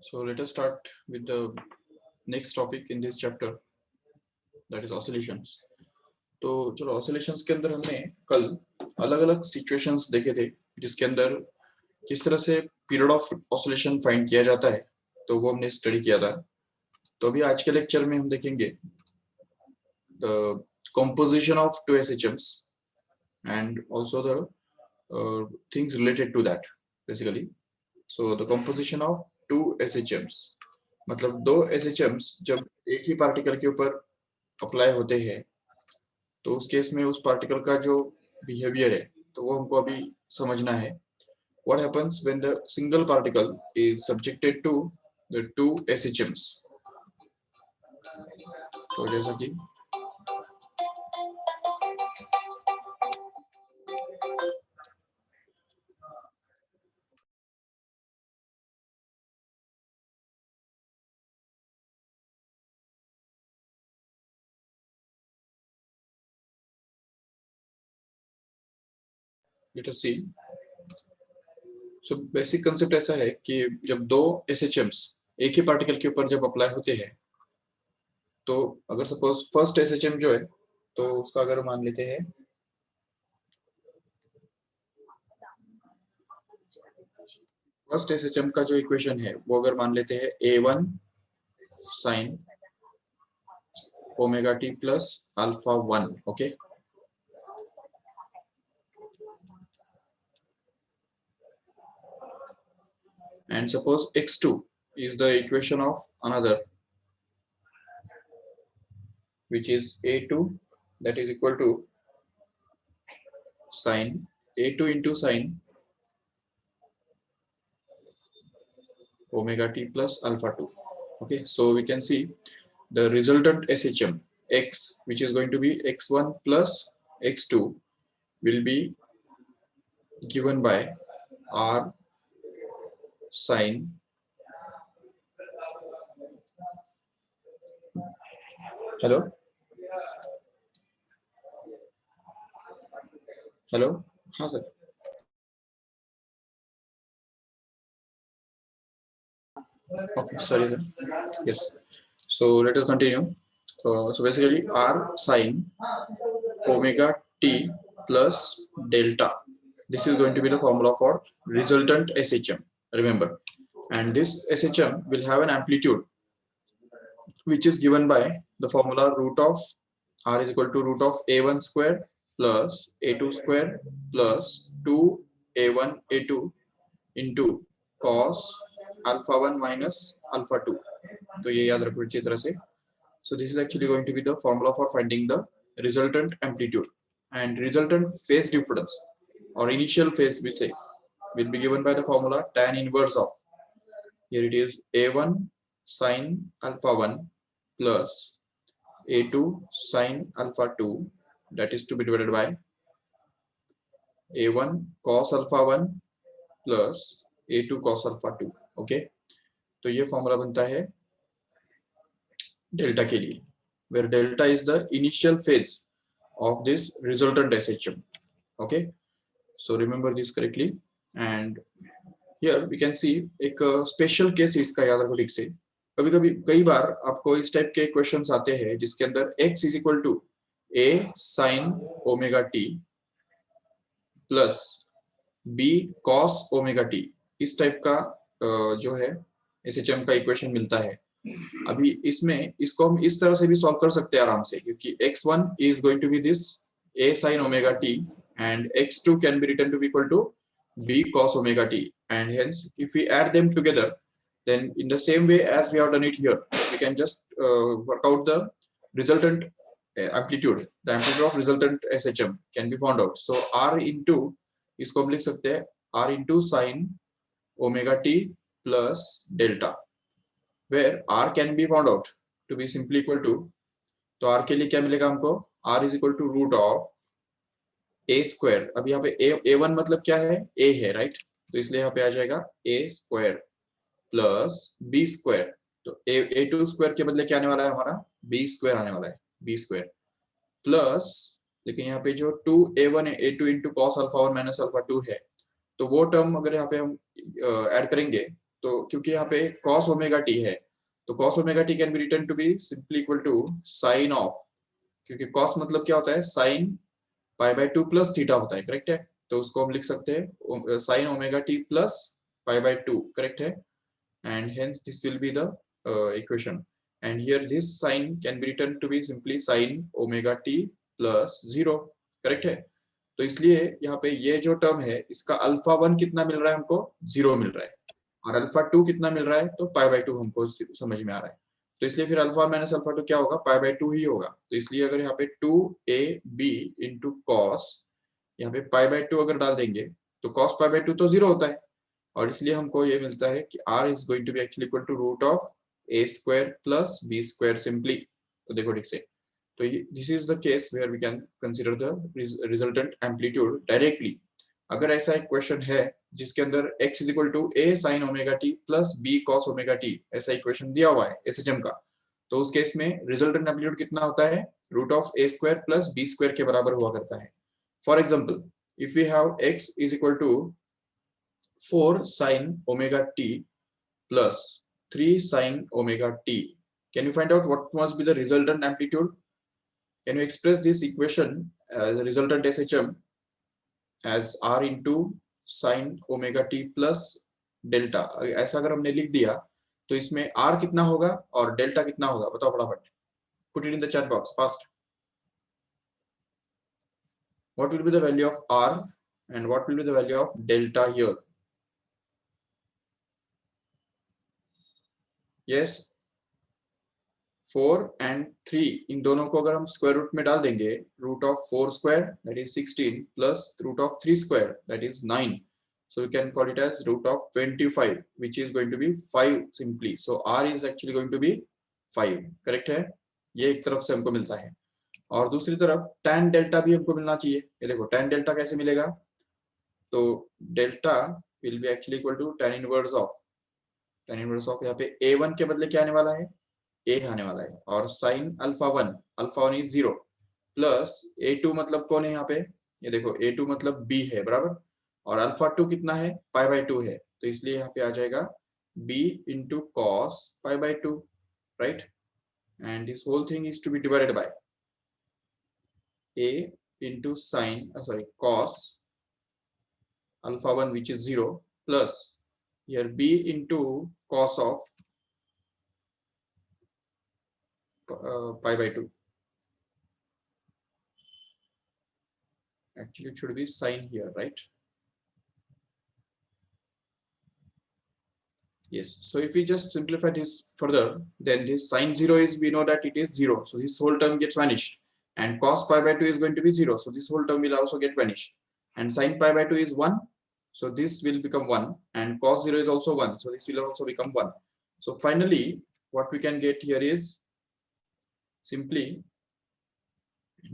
So let us start with the next topic in this chapter, that is oscillations. तो चलो oscillations के अंदर हमने कल अलग अलग situations देखे थे जिसके अंदर किस तरह से period of oscillation find किया जाता है, तो वो हमने स्टडी किया था. तो अभी आज के लेक्चर में हम देखेंगे the composition of two SHMs and also the things related to that basically. So the composition of two SHMs, मतलब दो SHMs जब एक ही पार्टिकल के ऊपर अप्लाई होते हैं तो उस केस में उस पार्टिकल का जो बिहेवियर है तो वो हमको अभी समझना है. What happens when the single particle is subjected to the two SHMs? तो जैसा कि let us see. So basic concept ऐसा है कि जब दो SHMs एक ही पार्टिकल के ऊपर जब अप्लाई होते हैं तो अगर सपोज फर्स्ट SHM जो है तो उसका अगर मान लेते हैं फर्स्ट SHM का जो इक्वेशन है वो अगर मान लेते हैं A1 sin omega t plus alpha 1. Okay, and suppose x2 is the equation of another, which is a2, that is equal to sin a2 into sin omega t plus alpha 2. Okay, so we can see the resultant SHM x, which is going to be x1 plus x2, will be given by r sin hello hello हाँ sir. Okay, sorry sir. Yes, so let us continue. So basically r sin omega t plus delta, this is going to be the formula for resultant SHM, remember. And this SHM will have an amplitude which is given by the formula root of r is equal to root of a1 square plus a2 square plus 2a1 a2 into cos alpha 1 minus alpha 2. तो ये याद रखो अच्छी तरह से. So this is actually going to be the formula for finding the resultant amplitude, and resultant phase difference or initial phase we say will be given by the formula tan inverse of, here it is a1 sin alpha 1 plus a2 sin alpha 2, that is to be divided by a1 cos alpha 1 plus a2 cos alpha 2. Okay, तो ये formula बनता है delta के लिए, where delta is the initial phase of this resultant SHM. Okay, so remember this correctly. And here we can see एक special case इसका याद रखो ठीक से. कभी कभी कई बार आपको इस टाइप के क्वेश्चंस आते हैं जिसके अंदर x is equal to a sin omega t plus b cos omega t, इस टाइप का जो है SHM का इक्वेशन मिलता है. अभी इसमें इसको हम इस तरह से भी सॉल्व कर सकते हैं आराम से, क्योंकि x1 is going to be this a sin omega t and x2 can be written to be equal to b cos omega t, and hence if we add them together, then in the same way as we have done it here, we can just work out the resultant amplitude. The amplitude of resultant SHM can be found out. So r into, इसको हम लिख सकते हैं r into sin omega t plus delta, where r can be found out to be simply equal to, तो r के लिए क्या मिलेगा हमको, r is equal to root of a square. अब यहाँ पे a1 मतलब क्या है, a है राइट, तो इसलिए यहाँ पे आ जाएगा a square plus b square. तो a2 स्क्वायर के बदले क्या आने वाला है हमारा, b square आने वाला है, b square प्लस, लेकिन यहाँ पे जो 2a1 a2 into cos alpha 1 minus alpha 2 है, तो वो टर्म अगर यहाँ पे हम ऐड करेंगे तो क्योंकि यहाँ पे cos ओमेगा टी है, तो cos omega t can be written to be simply equal to sine of, क्योंकि cos मतलब क्या होता है, sine pi by 2 plus theta होता है, करेक्ट है। तो उसको हम लिख सकते हैं sine omega t plus pi by 2, correct है। And hence this will be the equation, and here this sine can be written to be simply sine omega t plus 0, correct है। तो इसलिए यहाँ पे ये जो टर्म है इसका अल्फा 1 कितना मिल रहा है हमको, 0 मिल रहा है, और अल्फा 2 कितना मिल रहा है, तो पाई बाय 2 हमको समझ में आ रहा है। तो इसलिए फिर अल्फा माइनस अल्फा 2 क्या होगा, पाई बाय 2 ही होगा। तो इसलिए अगर यहाँ पे 2ab इंटू कॉस, यहाँ पे पाई बाय 2 अगर डाल देंगे तो कॉस पाई बाय 2 तो 0 होता है, और इसलिए हमको ये मिलता है कि r is going to be actually equal to root of a square plus b square simply. तो देखो ठीक से, तो this is the case where we can consider the resultant amplitude directly. अगर ऐसा एक क्वेश्चन है जिसके अंदर x is equal to a sine omega t plus b cos omega t, ऐसा इक्वेशन दिया हुआ है एसएचएम का, तो उस केस में रिजल्टेंट एम्पलीट्यूड कितना होता है, root of a square plus b square के बराबर हुआ करता है। For example, if we have x is equal to 4 sin omega t plus 3 sin omega t, can you find out what must be the resultant amplitude? Can you express this equation as a resultant SHM as r into sin omega t plus delta? ऐसा अगर हमने लिख दिया तो इसमें r कितना होगा और डेल्टा कितना होगा, बताओ फटाफट, put it in the chat box fast. What will be the value of r and what will be the value of delta here? Yes, 4 and 3 इन दोनों को अगर हम स्क्वायर रूट में डाल देंगे, root of 4 square that is 16 plus root of 3 square that is 9, so we can call it as root of 25 which is going to be 5 simply, so r is actually going to be 5, correct है। ये एक तरफ से हमको मिलता है, और दूसरी तरफ tan डेल्टा भी हमको मिलना चाहिए। ये देखो tan डेल्टा कैसे मिलेगा, तो delta will be actually equal to tan inverse of यहाँ पे a1 के बदले क्या आने वाला है, ए आने वाला है, और sine alpha one is 0 plus a2 मतलब कौन है यहाँ पे, ये देखो a2 मतलब b है बराबर, और अल्फा 2 कितना है, पाई बाय 2 है, तो इसलिए यहाँ पे आ जाएगा b into cos pi by 2, right. And this whole thing is to be divided by a into sine sorry cos alpha 1 which is 0 plus here b into cos of pi by 2. Actually, it should be sine here, right? Yes. So if we just simplify this further, then this sine 0 is, we know that it is 0. So this whole term gets vanished. And cos pi by 2 is going to be 0. So this whole term will also get vanished. And sine pi by 2 is 1. So this will become 1. And cos 0 is also 1. So this will also become 1. So finally, what we can get here is simply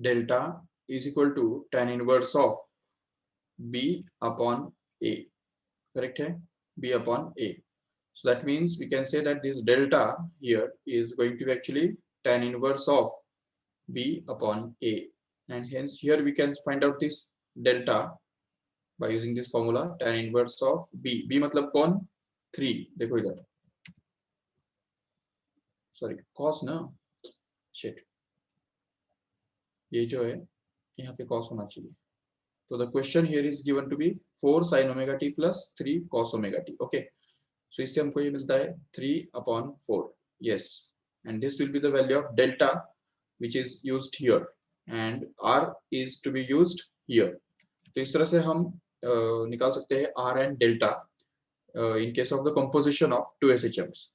delta is equal to tan inverse of b upon a, correct hai? B upon a. So that means we can say that this delta here is going to be actually tan inverse of b upon a, and hence here we can find out this delta by using this formula, tan inverse of b. b मतलब कौन, 3, देखो इधर, sorry cos ना, shit, ये जो है यहाँ पे cos होना चाहिए। So the question here is given to be 4 sin omega t plus 3 cos omega t. Okay. So इससे हमको ये मिलता है 3/4. Yes. And this will be the value of delta which is used here. And r is to be used here. तो इस तरह से हम निकाल सकते हैं r and delta in case of the composition of two SHMs.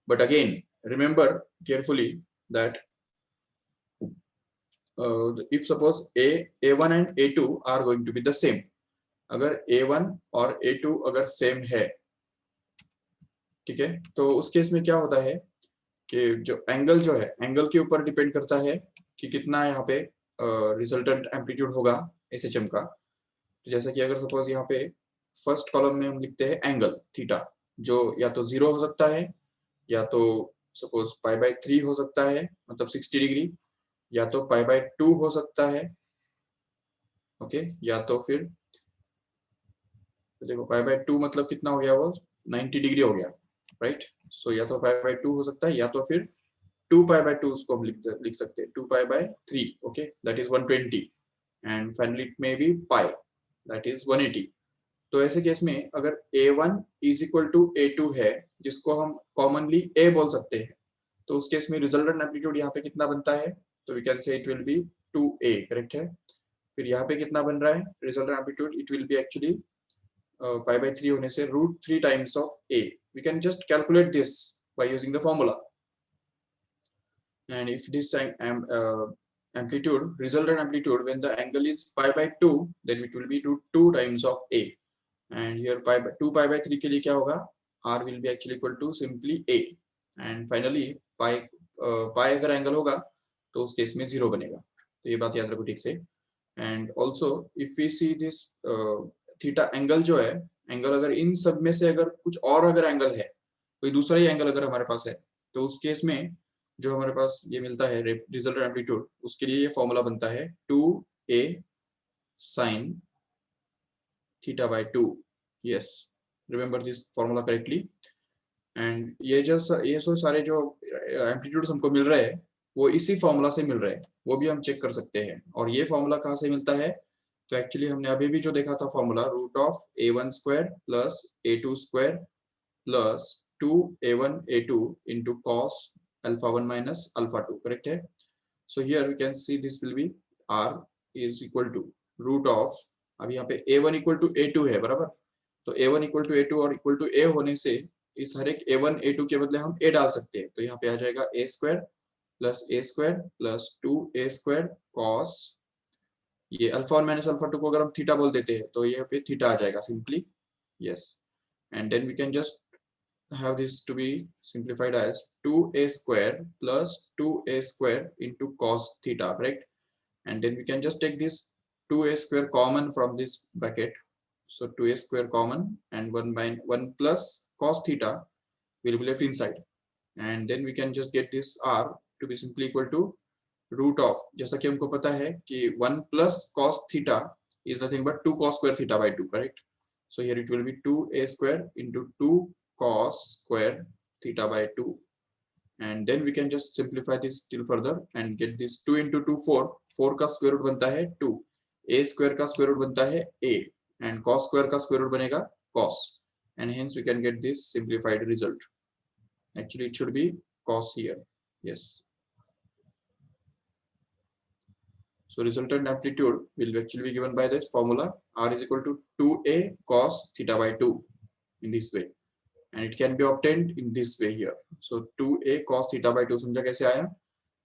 But again, remember carefully that if suppose a1 and a2 are going to be the same, अगर a1 और a2 अगर सेम है, ठीक है, तो उस केस में क्या होता है कि जो एंगल जो है, एंगल के ऊपर डिपेंड करता है कि कितना यहाँ पे रिजल्टेंट एम्पलीट्यूड होगा एसएचएम का। तो जैसा कि अगर सपोज यहाँ पे फर्स्ट कॉलम में हम लिखते हैं एंगल थीटा, जो या तो 0 हो सकता है, या तो सपोज पाई बाय 3 हो सकता है, मतलब 60 डिग्री, या तो पाई बाय 2 हो सकता है, ओके, या तो फिर तो देखो पाई बाय 2 मतलब कितना हो गया, वो 90 डिग्री हो गया, राइट। सो या तो पाई बाय 2 हो सकता है या तो फिर 2 पाई बाय 2 उसको हम लिख सकते हैं 2 पाई by 3, okay, that is 120 and finally it may be pi, that is 180। तो ऐसे केस में अगर a1 is equal to a2 है, जिसको हम कॉमनली a बोल सकते हैं, तो उस केस में रिजल्टेंट एम्पलीट्यूड यहाँ पे कितना बनता है, तो we can say it will be 2a, correct है। फिर यहाँ पे कितना बन रहा है resultant amplitude, it will be actually pi by 3 होने से √3 times of a। We can just calculate this by using the formula, and if this amplitude resultant amplitude when the angle is pi by 2, then it will be √2 times of a, and here 2 pi by 3 के लिए क्या होगा, r will be actually equal to simply a, and finally pi अगर angle होगा तो उस case में 0 बनेगा, तो ये बात याद रखो ठीक से। And also if we see this theta angle जो है, एंगल अगर इन सब में से अगर कुछ और अगर एंगल है, कोई दूसरा ही एंगल अगर हमारे पास है, तो उस केस में जो हमारे पास ये मिलता है रिजल्टेंट एम्पलीट्यूड, उसके लिए ये फॉर्मूला बनता है 2a sin theta by 2। Yes, remember this formula correctly. And ये जो सारे जो एम्पलीट्यूड्स हमको मिल रहे हैं वो इसी फॉर्मूला से मिल रहे हैं, वो भी हम चेक कर सकते हैं। और ये फॉर्मूला कहाँ से मिलता है, तो एक्चुअली हमने अभी भी जो देखा था formula, √a1 square plus a2 square plus 2a1 a2 into cos α1 minus α2, correct है। So here we can see this will be r is equal to root of, अब यहाँ पे a1 इक्वल टू a2 है बराबर, तो a1 equal to a2 और equal to a होने से इस हर एक a1 a2 के बदले हम a डाल सकते हैं, तो यहाँ पे आ जाएगा a square plus 2a square cos, ये अल्फा 1 माइनस अल्फा 2 को अगर हम थीटा बोल देते हैं तो यहाँ पे थीटा आ जाएगा simply. Yes, and then we can just have this to be simplified as 2a square plus 2a square into cos theta, correct? And then we can just take this 2a square common from this bracket, so 2a square common and 1 plus cos theta will be left inside, and then we can just get this r to be simply equal to root of, जैसा कि हमको पता है कि 1 plus cos theta is nothing but 2 cos square theta by 2, correct? So here it will be 2a square into 2 cos square theta by 2, and then we can just simplify this still further and get this 2 into 2 4 का square root बनता है 2, a square का square root बनता है a, and cos square का square root बनेगा cos, and hence we can get this simplified result. Actually it should be cos here. Yes, so resultant amplitude will actually be given by this formula, r is equal to 2a cos theta by 2 in this way, and it can be obtained in this way here. So 2a cos theta by 2 समझा कैसे आया,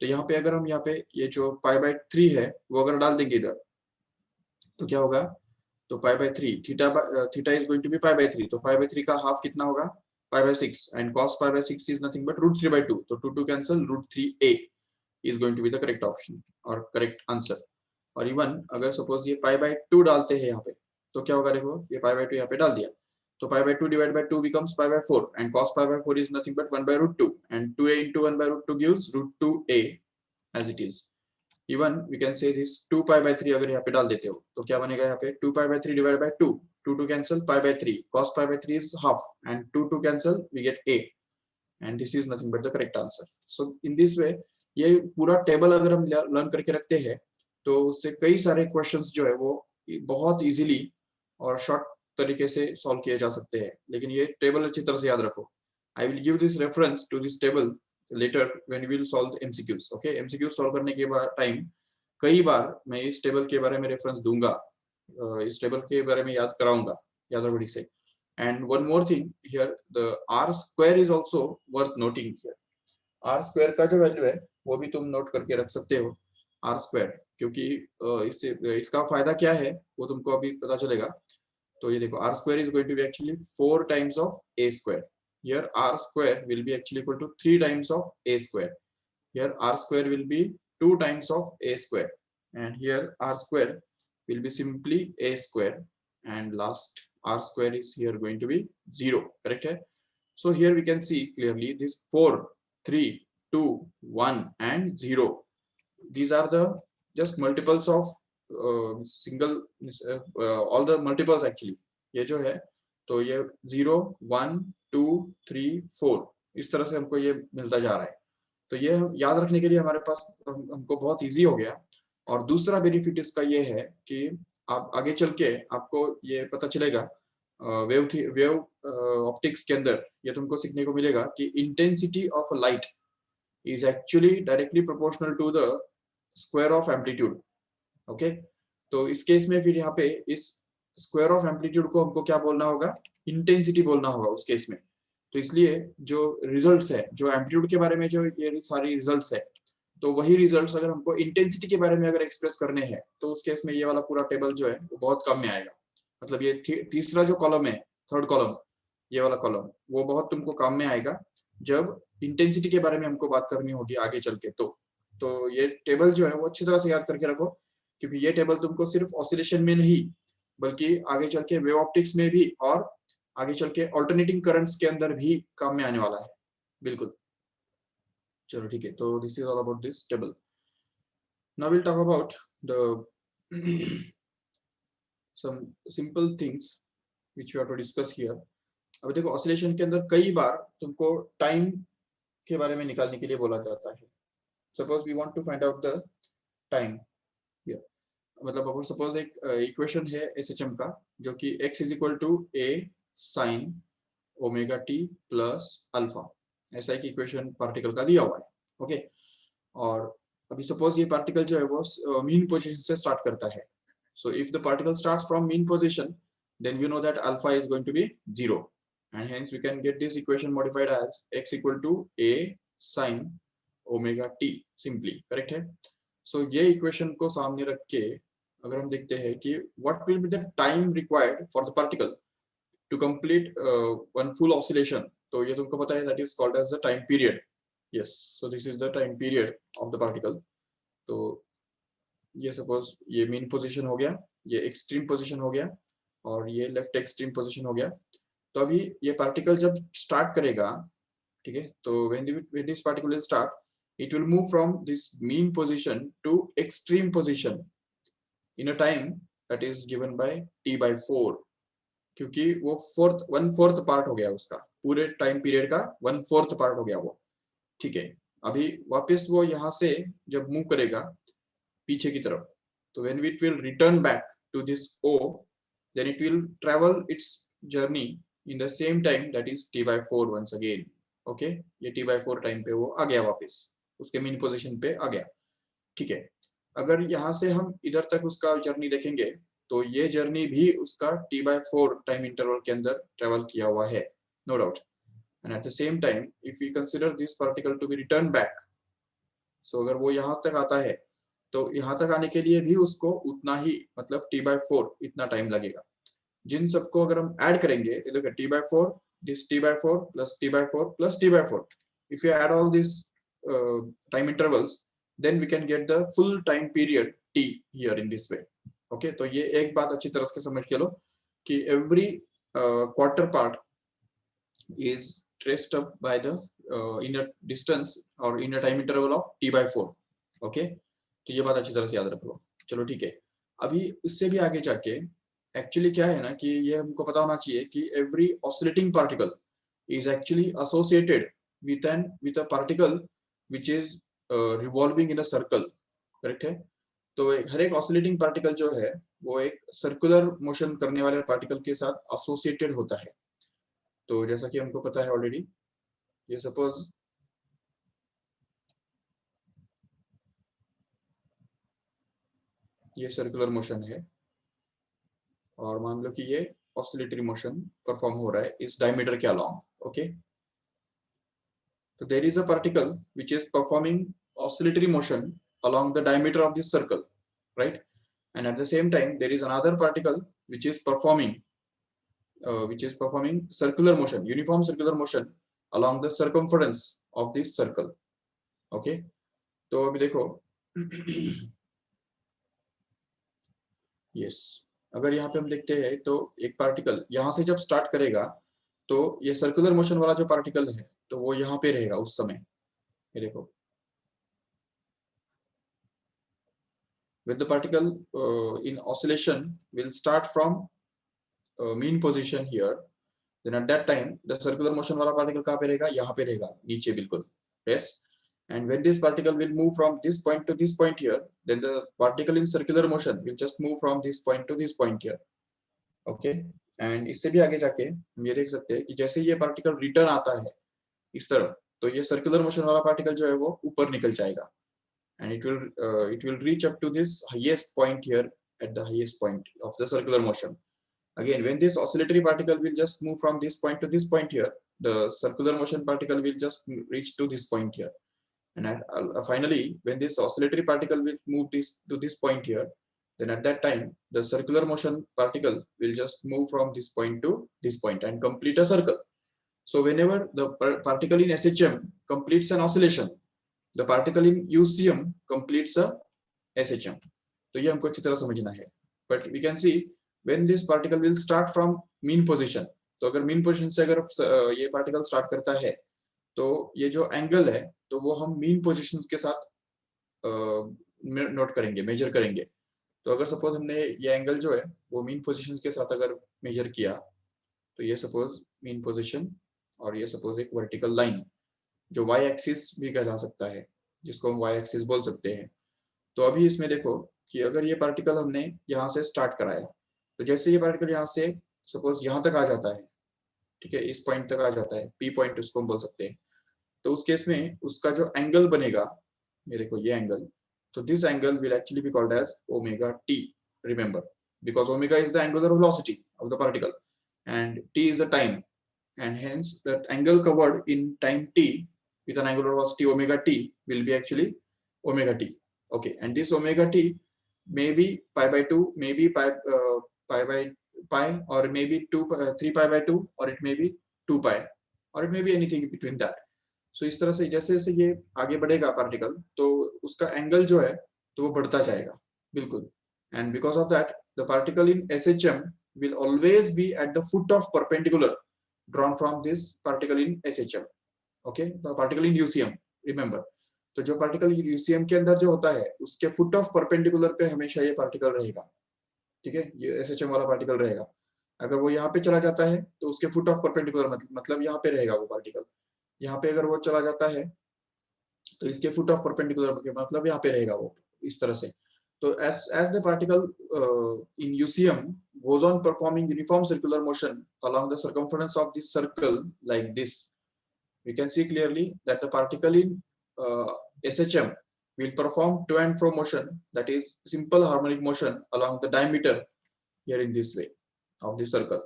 तो यहाँ पे अगर हम यहाँ पे ये जो पाई बाय 3 है वो अगर डाल देंगे इधर तो क्या होगा, तो pi by 3 theta is going to be pi by 3, तो पाई बाय 3 का हाफ कितना होगा, pi by 6, and cos pi by 6 is nothing but √3 by 2, तो 2 cancel, √3a is going to be the correct option or correct answer. और even अगर suppose ये पाई by 2 डालते हैं यहाँ पे तो क्या होगा, देखो ये पाई बाय 2 यहाँ पे डाल दिया, तो pi by 2 divide by 2 becomes pi by 4, and cos pi bye 4 is nothing but 1 by √2, and 2a into 1 by √2 gives √2a as it is. Even we can say this 2 pi by 3 अगर यहाँ पे डाल देते हो तो क्या बनेगा, यहाँ पे 2 pi by 3 divided by 2, 2 cancel, pi by 3, cos pi by 3 is half, and 2 cancel, we get a, and this is nothing but the correct answer. So in this way ये पूरा टेबल अगर हम लर्न करके रखते हैं तो उससे कई सारे क्वेश्चंस जो है वो बहुत इजीली और शॉर्ट तरीके से सॉल्व किए जा सकते हैं, लेकिन ये टेबल अच्छी तरह से याद रखो। I will give this reference to this table later when we will solve MCQs, okay. MCQs solve करने के बाद टाइम कई बार मैं इस टेबल के बारे में रेफरेंस दूंगा, इस टेबल के बारे में याद कराऊंगा, याद रखो ठीक से। And one more thing here, the r square is also worth noting here. R square का जो वैल्यू है वो भी तुम नोट करके रख सकते हो, आर स्क्वायर, क्योंकि इससे इसका फायदा क्या है वो तुमको अभी पता चलेगा। तो ये देखो r square is going to be actually 4 times of a square, here r square will be actually equal to 3 times of a square, here r square will be 2 times of a square, and here r square will be simply a square, and last r square is here going to be 0, correct hai? So here we can see clearly this 4, 3, 2, 1 and 0, these are the just multiples of single all the multiples actually, ये जो है तो ये 0 1 2 3 4 इस तरह से हमको ये मिलता जा रहा है। तो ये याद रखने के लिए हमारे पास हमको बहुत इजी हो गया। और दूसरा बेनिफिट इसका ये है कि आप आगे चल के आपको ये पता चलेगा वेव ऑप्टिक्स के अंदर ये तुमको सीखने को मिलेगा कि intensity of light is actually directly proportional to the square of amplitude. Okay तो इस केस में फिर यहाँ पे इस स्क्वायर ऑफ एम्पलीट्यूड को हमको क्या बोलना होगा, इंटेंसिटी बोलना होगा उस केस में। तो इसलिए जो रिजल्ट्स है, जो एम्पलीट्यूड के बारे में जो ये सारी रिजल्ट्स है, तो वही रिजल्ट्स अगर हमको इंटेंसिटी के बारे में अगर एक्सप्रेस करने हैं तो उस केस में ये वाला पूरा टेबल जो है वो बहुत कम में आएगा। मतलब ये तीसरा जो कॉलम है, थर्ड कॉलम, ये वाला कॉलम वो बहुत तुमको काम में आएगा जब इंटेंसिटी के बारे में हमको बात करनी होगी आगे चल के। तो ये टेबल जो है वो अच्छी तरह से याद करके रखो, क्योंकि ये टेबल तुमको सिर्फ ऑसिलेशन में नहीं बल्कि आगे चल के वेव ऑप्टिक्स में भी और आगे चल के ऑल्टरनेटिंग करंट्स के अंदर भी काम में आने वाला है। बिल्कुल, चलो ठीक है। तो this is all about this table. Now will talk about the some simple things which we have to discuss here. अब देखो ऑसिलेशन के अंदर कई बार तुमको टाइम के बारे में निकालने के लिए बोला जाता है। Suppose we want to find out the time. मतलब अगर सपोज एक इक्वेशन है एसएचएम का जो कि x is equal to a sine omega t plus alpha, ऐसा एक इक्वेशन पार्टिकल का दिया हुआ है। ओके और अभी सपोज ये पार्टिकल जो है वो मीन पोजीशन से स्टार्ट करता है। So if the particle starts from mean position then we know that alpha is going to be 0 and hence we can get this equation modified as x equal to a sin omega t simply, correct है। so ये equation को सामने रख के अगर हम देखते हैं कि what will be the time required for the particle to complete one full oscillation, तो ये तुमको पता है that is called as the time period. yes, so this is the time period of the particle. तो ये suppose ये mean position हो गया, ये एक्सट्रीम पोजीशन हो गया और ये लेफ्ट एक्सट्रीम पोजीशन हो गया। तो अभी ये पार्टिकल जब स्टार्ट करेगा, ठीक है, तो when this particle will start it will move from this mean position to extreme position in a time that is given by t by 4, क्योंकि वो वन फोर्थ पार्ट हो गया उसका, पूरे टाइम पीरियड का वन फोर्थ पार्ट हो गया वो। ठीक है, अभी वापस वो यहाँ से जब मूव करेगा पीछे की तरफ, तो when it will return back to this O, then it will travel its journey in the same time that is t by 4 once again. Okay ये t by 4 टाइम पे वो आ गया वापस उसके मीन पोजीशन पे आ गया। ठीक है, अगर यहाँ से हम इधर तक उसका जर्नी देखेंगे तो ये जर्नी भी उसका t by 4 टाइम इंटरवल के अंदर ट्रेवल किया हुआ है, no doubt. And at the same time if we consider this particle to be return back, so अगर वो यहाँ तक आता है तो यहाँ तक आने के लिए भी उसको उतना ही मतलब t by 4 इतना टाइम लगेगा। जिन सबको अगर हम ऐड करेंगे तो देखो t by 4 this t by 4 plus t by 4 plus t by 4, if you add all these time intervals then we can get the full time period t here in this way. okay तो ये एक बात अच्छी तरह से समझ के लो कि every quarter part is traced up by the inner distance or inner time interval of t by 4. okay तो ये बात अच्छी तरह से याद रख लो। चलो ठीक है, अभी इससे भी आगे जाके एक्चुअली क्या है ना कि ये हमको पता होना चाहिए कि every oscillating particle is actually associated with a particle which is revolving in a circle, correct है। तो हर एक ऑसिलेटिंग पार्टिकल जो है वो एक सर्कुलर मोशन करने वाले पार्टिकल के साथ एसोसिएटेड होता है। तो जैसा कि हमको पता है ऑलरेडी, ये सपोज ये सर्कुलर मोशन है और मान लो कि ये ऑसिलेटरी मोशन परफॉर्म हो रहा है इस डायमीटर के along. Okay so there is a particle which is performing oscillatory motion along the diameter of this circle, right? And at the same time there is another particle which is performing circular motion, uniform circular motion along the circumference of this circle. okay तो अभी देखो yes, अगर यहाँ पे हम देखते हैं तो एक पार्टिकल यहाँ से जब स्टार्ट करेगा तो ये सर्कुलर मोशन वाला जो पार्टिकल है तो वो यहाँ पे रहेगा उस समय। ये देखो when the particle in oscillation will start from mean position here then at that time the circular motion वाला particle कहाँ पे रहेगा, यहाँ पे रहेगा, नीचे बिल्कुल, yes. And when this particle will move from this point to this point here, then the particle in circular motion will just move from this point to this point here. Okay. And इससे भी आगे जाके हम ये देख सकते हैं कि जैसे ये particle return आता है इस तरफ, तो ये circular motion वाला particle जो है वो ऊपर निकल जाएगा, and it will reach up to this highest point here at the highest point of the circular motion. Again, when this oscillatory particle will just move from this point to this point here, the circular motion particle will just reach to this point here. And finally, when this oscillatory particle will move this to this point here, then at that time, the circular motion particle will just move from this point to this point and complete a circle. So whenever the particle in SHM completes an oscillation, the particle in UCM completes a SHM. तो ये हमको अच्छी तरह समझना है. But we can see when this particle will start from mean position. तो अगर mean position से अगर ये particle start करता है, तो ये जो angle है, तो वो हम mean positions के साथ नोट करेंगे, मेजर करेंगे. तो अगर सपोज हमने ये एंगल जो है वो मीन पोजीशन के साथ अगर मेजर किया, तो ये सपोज मीन पोजीशन और ये सपोज एक वर्टिकल लाइन जो वाई एक्सिस भी कहला सकता है, जिसको हम वाई एक्सिस बोल सकते हैं. तो अभी इसमें देखो कि अगर ये पार्टिकल हमने यहाँ से स्टार्ट कराया, तो जैसे ये पार्टिकल यहाँ से सपोज यहाँ तक आ जाता है, ठीक है, इस पॉइंट तक आ जाता है, पी पॉइंट उसको हम बोल सकते हैं, तो उस केस में उसका जो एंगल बनेगा, ये देखो ये angle, so this angle will actually be called as omega t. Remember, because omega is the angular velocity of the particle and t is the time, and hence that angle covered in time t with an angular velocity omega t will be actually omega t. Okay, and this omega t may be pi by 2, maybe pi by pi, or maybe 3 pi by 2, or it may be 2 pi, or it may be anything between that. सो इस तरह से जैसे जैसे ये आगे बढ़ेगा particle, तो उसका एंगल जो है तो वो बढ़ता जाएगा बिल्कुल. And because of that the particle in SHM will always be at the foot of perpendicular drawn from this particle in SHM. okay, the particle in UCM, remember. तो जो पार्टिकल UCM के अंदर जो होता है उसके फुट ऑफ परपेंडिकुलर पे हमेशा ये पार्टिकल रहेगा, ठीक है, ये SHM वाला पार्टिकल रहेगा. अगर वो यहाँ पे चला जाता है तो उसके फुट ऑफ परपेंडिकुलर मतलब यहाँ पे रहेगा वो पार्टिकल. यहाँ पे अगर वो चला जाता है तो इसके फुट ऑफ परपेंडिकुलर मतलब यहाँ पे रहेगा वो, इस तरह से. तो as the particle in UCM goes on performing uniform circular motion along the circumference of this circle like this, we can see clearly that the particle in SHM will perform to and fro motion, that is simple harmonic motion along the diameter here in this way of the circle.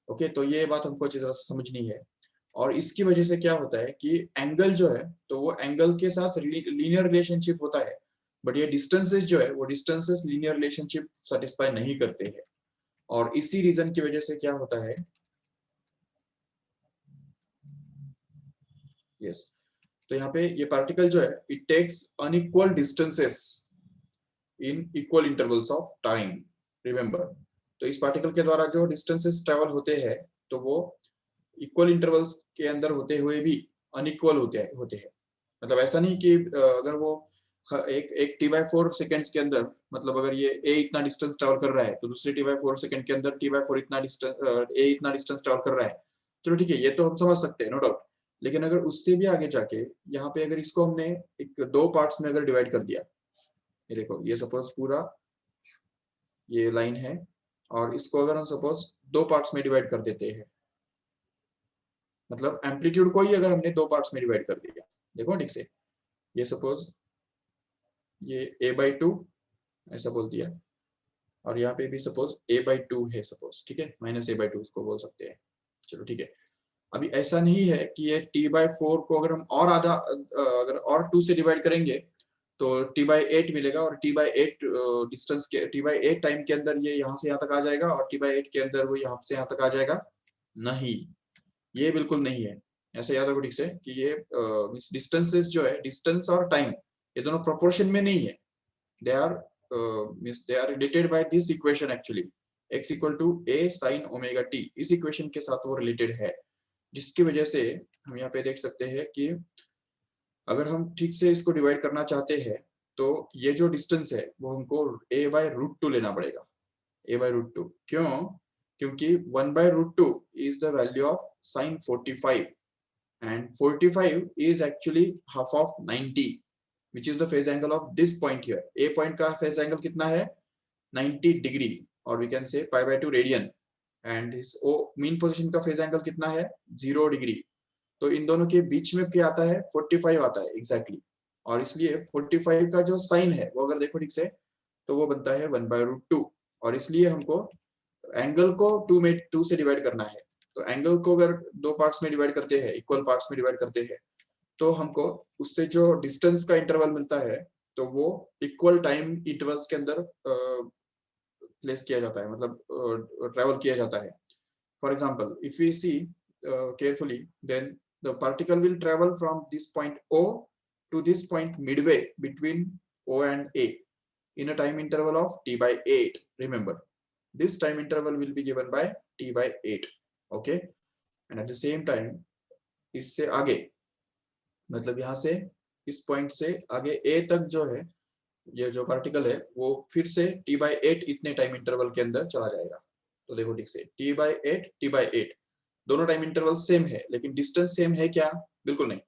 okay, तो ये बात हमको अच्छी तरह से समझनी है. और इसकी वजह से क्या होता है कि एंगल जो है तो वो एंगल के साथ लीनियर रिलेशनशिप होता है, बट ये डिस्टेंसेस जो है वो डिस्टेंसेस लीनियर रिलेशनशिप सेटिस्फाई नहीं करते हैं. और इसी रीजन की वजह से क्या होता है, यस, तो यहाँ पे ये पार्टिकल जो है it takes unequal distances in equal intervals of time. Remember, तो इस पार्टिकल के द्वारा जो डिस्टेंसेस ट्रेवल होते हैं तो वो इक्वल इंटरवल्स के अंदर होते हुए भी अनइक्वल होते हैं. मतलब ऐसा नहीं कि अगर वो एक t/4 सेकेंड्स के अंदर, मतलब अगर ये a इतना डिस्टेंस ट्रैवल कर रहा है तो दूसरे t/4 सेकंड के अंदर t/4 इतना डिस्टेंस a इतना डिस्टेंस ट्रैवल कर रहा है, चलो ठीक है, ये तो हम समझ सकते हैं, नो डाउट. लेकिन अगर उससे भी आगे जाके यहाँ पे अगर इसको हमने एक 2 पार्ट्स में अगर डिवाइड कर दिया, ये देखो, ये सपोज पूरा ये लाइन है और इसको अगर हम सपोज 2 पार्ट्स में डिवाइड कर देते हैं, मतलब एम्पलीट्यूड को ही अगर हमने 2 पार्ट्स में डिवाइड कर दिया, देखो ठीक से, ये सपोज ये a/2 ऐसा बोल दिया, और यहाँ पे भी सपोज a/2 है सपोज, ठीक है, -a/2 उसको बोल सकते हैं, चलो ठीक है. अभी ऐसा नहीं है कि ये t/4 को अगर हम और आधा अगर और 2 से डिवाइड करेंगे तो t/8 मिलेगा, और t/8 डिस्टेंस के t/8 टाइम के अंदर ये यहाँ से यहाँ तक आ जाएगा, और t/8 के अंदर वो यहाँ से यहाँ तक आ जाएगा. नहीं, ये बिल्कुल नहीं है. ऐसे याद रखो ठीक से कि ये डिस्टेंसेस जो है, डिस्टेंस और टाइम, ये दोनों प्रोपोर्शन में नहीं है. They are related by this equation actually, x = a sin omega t. इस इक्वेशन के साथ वो रिलेटेड है, जिसकी वजह से हम यहाँ पे देख सकते हैं कि अगर हम ठीक से इसको डिवाइड करना चाहते हैं तो ये जो डिस्टेंस है वो हमको a/√2 लेना पड़ेगा. a/√2 क्यों? क्योंकि 1/√2 is the value of sin 45 and 45 is actually half of 90 which is the phase angle of this point here. A point का phase angle कितना है 90 डिग्री और we can say pi/2 radian and his O mean position का phase angle कितना है 0 degree. तो इन दोनों के बीच में क्या आता है 45 आता है exactly. और इसलिए 45 का जो साइन है वो अगर देखो ठीक से तो वो बनता है 1/√2 और इसलिए हमको एंगल को 2 से डिवाइड करना है. तो एंगल को अगर दो पार्ट्स में डिवाइड करते हैं इक्वल पार्ट्स में डिवाइड करते हैं तो हमको उससे जो डिस्टेंस का इंटरवल मिलता है तो वो इक्वल टाइम इंटरवल्स के अंदर प्लेस किया जाता है मतलब ट्रेवल किया जाता है. For example if we see carefully then the particle will travel from this point O to this point midway between O and A in a time interval of t/8. Remember this time interval will be given by t/8. Okay, and at the same time इससे आगे मतलब यहाँ से इस point से आगे A तक जो है ये जो पार्टिकल है वो फिर से t/8 इतने टाइम इंटरवल के अंदर चला जाएगा. तो देखो ठीक से t/8 दोनों टाइम इंटरवल सेम है लेकिन डिस्टेंस सेम है क्या बिल्कुल नहीं.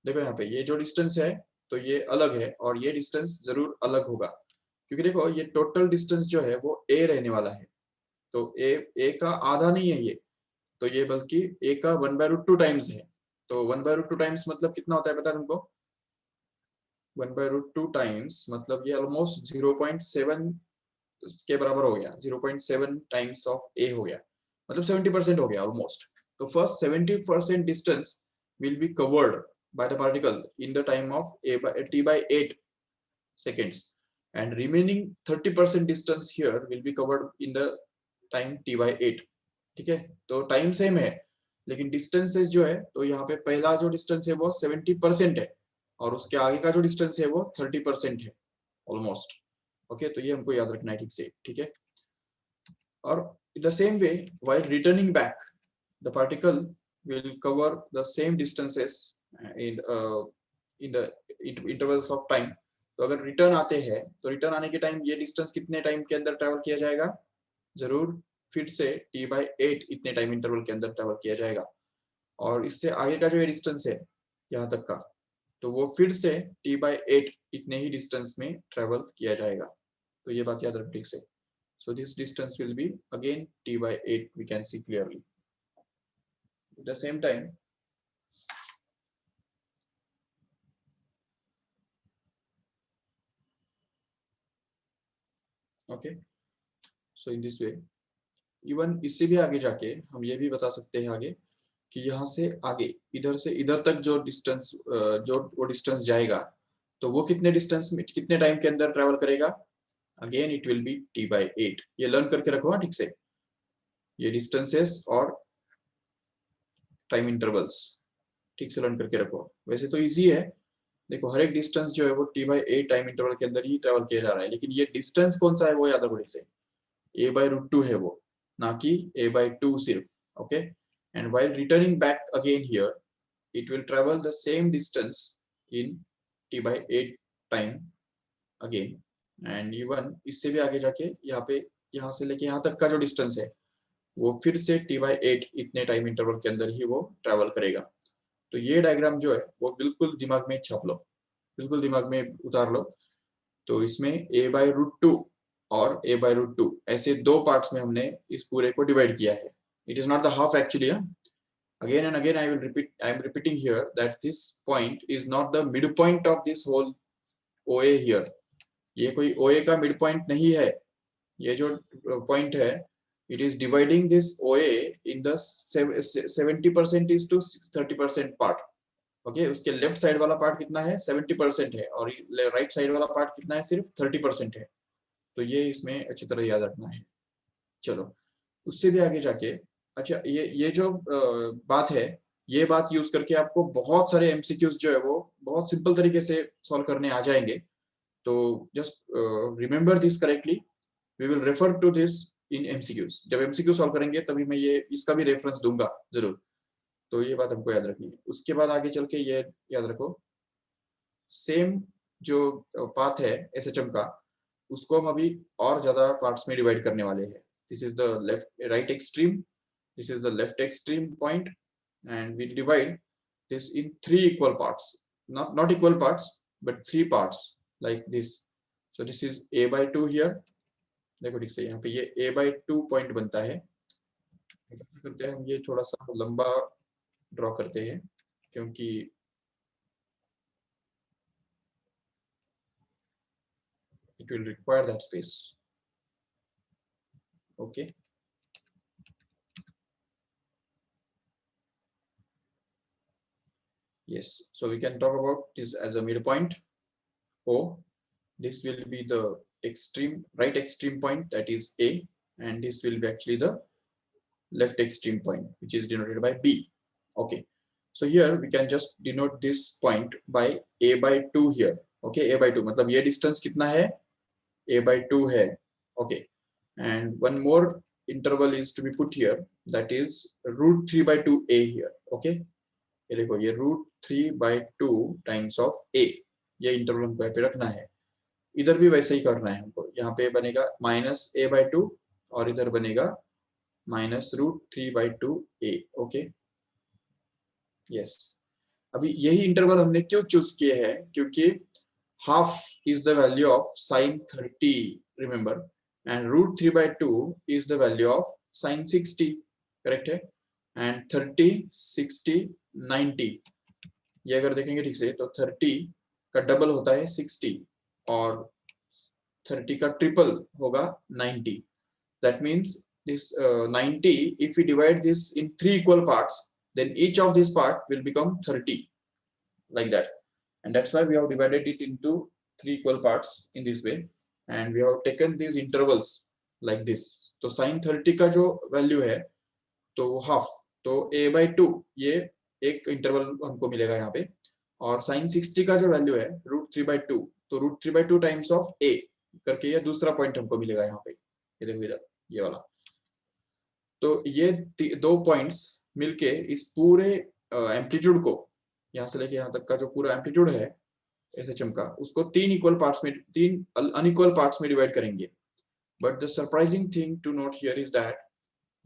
देखो यहाँ पे ये जो डिस्टेंस है तो ये अलग है और ये डिस्टेंस जरूर अलग होगा क्योंकि देखो ये टोटल डिस्टेंस जो है वो a रहने वाला है. तो a का आधा नहीं है ये तो ये बल्कि a का 1/√2 टाइम्स है. तो 1/√2 टाइम्स मतलब कितना होता है पता है तुमको 1/√2 टाइम्स मतलब ये ऑलमोस्ट 0.7 के बराबर हो गया. 0.7 टाइम्स ऑफ a हो गया मतलब 70% हो गया ऑलमोस्ट. तो first 70% distance will be covered by the particle in the time of t/8 seconds and remaining 30% distance here will be covered in the time t/8. ठीक है तो टाइम सेम है लेकिन डिस्टेंसेस जो है तो यहाँ पे पहला जो डिस्टेंस है वो 70% है और उसके आगे का जो डिस्टेंस है वो 30% है ऑलमोस्ट. ओके तो ये हमको याद रखना है ठीक से. ठीक है और in the same way while returning back the particle will cover the same distances in the intervals of time. तो अगर रिटर्न आते हैं तो रिटर्न आने के टाइम ये डिस्टेंस कितने टाइम के अंदर ट्रेवल किया जाएगा जरूर फिर से t/8 इतने टाइम इंटरवल के अंदर ट्रेवल किया जाएगा. और इससे आगे का जो ये डिस्टेंस है यहाँ तक का तो वो फिर से t/8 इतने ही डिस्टेंस में ट्रेवल किया जाएगा. तो ये बात याद रख ठीक से. So this distance will be again t/8 we can see clearly. At the same time okay so in this way even इससे भी आगे जाके हम ये भी बता सकते हैं आगे कि यहाँ से आगे इधर से इधर तक जो डिस्टेंस जो वो डिस्टेंस जाएगा तो वो कितने डिस्टेंस में कितने टाइम के अंदर ट्रेवल करेगा again it will B t/8. ये लर्न करके रखो ठीक से ये डिस्टेंसेस और टाइम इंटरवल्स ठीक से लर्न करके रखो. वैसे तो इजी है देखो हर एक डिस्टेंस जो है वो t/8 टाइम इंटरवल के अंदर ही ट्रेवल किया जा रहा है लेकिन ये डिस्टेंस कौन सा है वो याद रखो ठीक से a/√2 है वो ना कि a/2 सिर्फ. Okay and while returning back again here it will travel the same distance in t/8 time again and even इससे भी आगे जाके यहाँ पे यहाँ से लेके यहाँ तक का जो डिस्टेंस है वो फिर से t/8 इतने टाइम इंटरवल के अंदर ही वो ट्रेवल करेगा. तो ये डायग्राम जो है वो बिल्कुल दिमाग में छाप लो बिल्कुल दिमाग में उतार लो. तो इसमें a/√2 और a/√2 ऐसे दो पार्ट्स में हमने इस पूरे को डिवाइड किया है. It is not the half actually. Again and again I am repeating here that this point is not the midpoint of this whole OA here. ये कोई OA का midpoint नहीं है. ये जो point है it is dividing this OA in the 70% is to 30% part. Okay, उसके left side वाला पार्ट कितना है 70% है और राइट साइड वाला पार्ट कितना है सिर्फ 30% है. तो ये इसमें अच्छी तरह याद रखना है. चलो उससे भी आगे जाके अच्छा ये जो बात है ये बात यूज करके आपको बहुत सारे एमसीक्यूज जो है वो बहुत सिंपल तरीके से सॉल्व करने आ जाएंगे. तो just remember this correctly we will refer to this in MCQs. जब एमसीक्यू सॉल्व करेंगे तभी मैं ये इसका भी रेफरेंस दूंगा जरूर. तो ये बात हमको याद रखनी है. उसके बाद आगे चल के ये याद रखो सेम जो पाथ है एसएचएम का उसको हम अभी और ज्यादा पार्ट्स में डिवाइड करने वाले हैं. this is the right extreme, this is the left extreme point, and we divide this in 3 equal parts, not equal parts but 3 parts like this. So this is a by 2 here. देखो ठीक से यहाँ पे ये a by 2 point बनता है। करते हैं हम ये थोड़ा सा लंबा ड्रॉ करते हैं क्योंकि it will require that space. Okay, yes, so we can talk about this as a midpoint O. This will be the extreme right extreme point, that is A, and this will be actually the left extreme point, which is denoted by B. Okay, so here we can just denote this point by a by 2 here. Okay, a by 2 मतलब ये distance कितना है, a by 2 है. Okay, and one more interval is to be put here, that is root 3 by 2 a here. Okay, ये देखो ये root 3 by 2 times of a, ये interval हमको यहाँ पे रखना है. इधर भी वैसे ही करना है हमको, यहाँ पे बनेगा माइनस a by 2 और इधर बनेगा minus root 3 by 2 a. Okay, yes, अभी यही इंटरवल हमने क्यों चूज किए हैं, क्योंकि half is the value of sine 30, remember, and root 3 by 2 is the value of sine 60, correct है, एंड 30 60 90, ये अगर देखेंगे ठीक से तो 30 का डबल होता है 60 और 30 का ट्रिपल होगा 90. That means this 90, if we divide this in 3 equal parts, then each of these part will become 30, like that, and that's why we have divided it into 3 equal parts in this way, and we have taken these intervals like this. तो sin 30 का जो value है तो half, तो a by 2 ये एक interval हमको मिलेगा यहाँ पे, और sin 60 का जो वैल्यू है रूट 3 by 2, तो root 3 by 2 times of a करके ये दूसरा पॉइंट हमको मिलेगा यहाँ पे, ये देखो इधर ये वाला. तो ये दो पॉइंट्स मिलके इस पूरे एम्पलीट्यूड को, यहाँ से लेके यहाँ तक का जो पूरा एम्पलीट्यूड है एसएचएम का, उसको 3 इक्वल पार्ट्स में, 3 अनइक्वल पार्ट्स में डिवाइड करेंगे. But the surprising thing to note here is that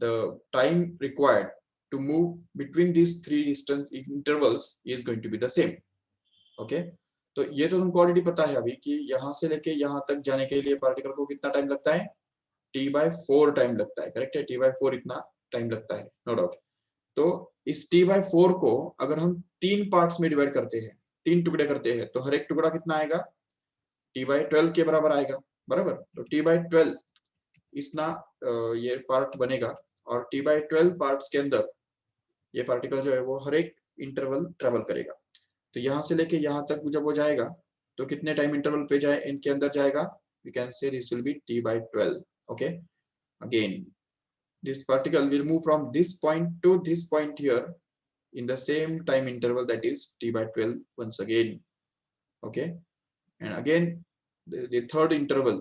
the time required to move between this 3 distance intervals is going to be the same. Okay, तो ये तो तुमको already पता है अभी कि यहाँ से लेके यहाँ तक जाने के लिए पार्टिकल को कितना टाइम लगता है, t by 4 टाइम लगता है, करेक्ट है, t by 4 इतना टाइम लगता है, नो डाउट. तो इस t by 4 को अगर हम 3 पार्ट्स में डिवाइड करते हैं, 3 टुकड़े करते हैं, तो हर एक टुकड़ा कितना आएगा, t by 12 के बराबर आएगा, बराबर. तो t by 12 इतना ये पार्ट बनेगा, और t by 12 पार्ट्स के अंदर ये पार्टिकल जो है वो हर एक इंटरवल ट्रेवल करेगा. तो यहाँ से लेके यहाँ तक जब वो जाएगा तो कितने टाइम इंटरवल पे जाए इनके अंदर जाएगा, we can say this will be t by 12. Okay, again this particle will move from this point to this point here in the same time interval, that is t by 12 once again. Okay, and again the third interval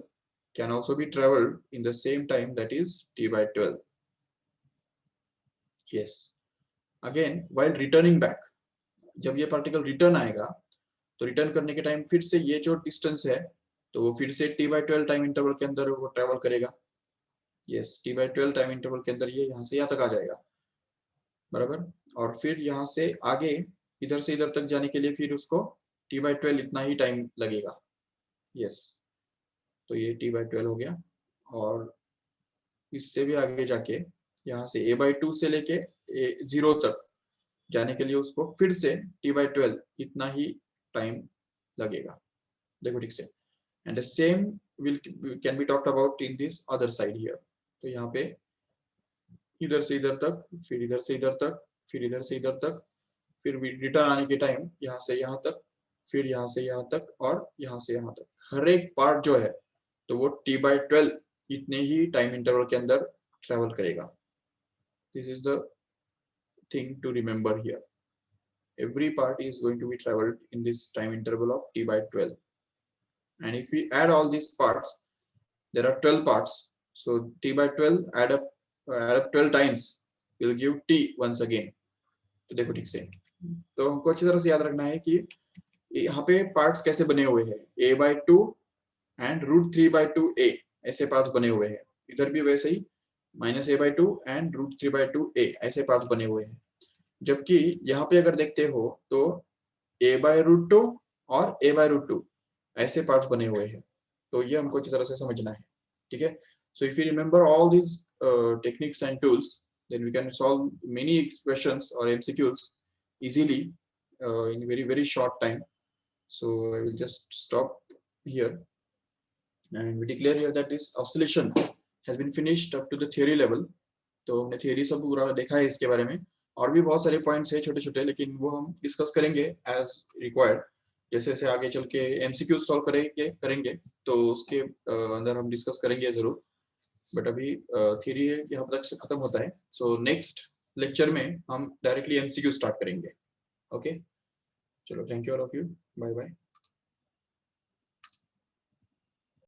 can also be traveled in the same time, that is t by 12. Yes, again while returning back, जब ये particle return आएगा तो return करने के time फिर से ये जो डिस्टेंस है तो वो फिर से t by 12 टाइम इंटरवल के अंदर वो ट्रेवल करेगा. Yes, t by 12 time interval के अंदर ये यहाँ से यहाँ तक आ जाएगा, बराबर. और फिर यहाँ से आगे इधर से इधर तक जाने के लिए फिर उसको t by 12 इतना ही टाइम लगेगा. यस, तो ये t by 12 हो गया, और इससे भी आगे जाके यहाँ से a by 2 से लेके 0 तक जाने के लिए उसको फिर से t by 12 इतना ही टाइम लगेगा. देखो ठीक से, and the same will can be talked about in this other side here. तो यहाँ पे इधर से इधर तक, फिर इधर से इधर तक, फिर इधर से इधर तक, फिर रिटर्न आने के टाइम यहाँ से यहाँ तक, फिर यहाँ से यहाँ तक, और यहाँ से यहाँ तक, हर एक पार्ट जो है तो वो t by 12 इतने ही टाइम इंटरवल के अंदर ट्रेवल करेगा. This is the thing to remember here. Every part is going to be traveled in this time interval of t by 12. And if we add all these parts, there are 12 parts. So t by 12 add up 12 times will give t once again. तो देखो ठीक से, तो हमको अच्छी तरह से याद रखना है कि यहाँ पे पार्ट्स कैसे बने हुए हैं, a by 2 and root 3 by 2 a, ऐसे पार्ट्स बने हुए हैं. इधर भी वैसे ही -a/2 एंड √3/2 a ऐसे पार्ट्स बने हुए हैं। जबकि यहाँ पे अगर देखते हो तो a/√2 और a/√2 ऐसे पार्ट्स बने हुए हैं। तो ये हमको अच्छी तरह से समझना है, ठीक है। So if you remember all these techniques and tools, then we can solve many expressions or MCQs easily in very short time. So I will just stop here and we declare here that this oscillation has been finished up to the theory level. तो हमने theory सब पूरा देखा है इसके बारे में, और भी बहुत सारे पॉइंट्स है छोटे छोटे, लेकिन वो हम डिस्कस करेंगे एज रिक्वायर्ड। जैसे जैसे आगे चल के एमसीक्यू सॉल्व करेंगे तो उसके अंदर हम डिस्कस करेंगे जरूर। बट अभी थियरी है यहाँ तक से खत्म होता है। सो नेक्स्ट लेक्चर में हम डायरेक्टली एमसीक्यू स्टार्ट करेंगे। ओके, चलो, thank you all of you, bye bye.